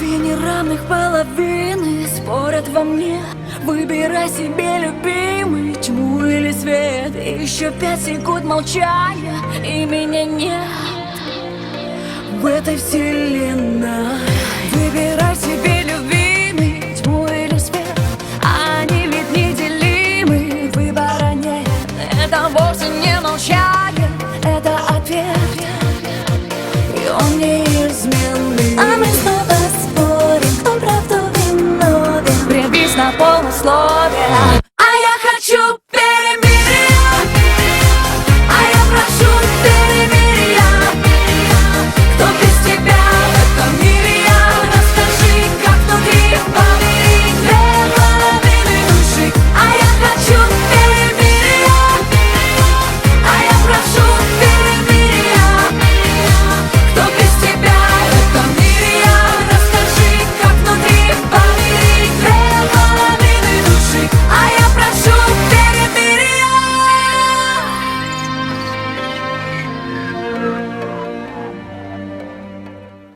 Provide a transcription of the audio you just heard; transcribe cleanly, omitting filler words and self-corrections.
Две неравных половины спорят во мне. Выбирай себе, любимый, тьму или свет. Еще 5 секунд молчания, и меня нет в этой вселенной. Выбирай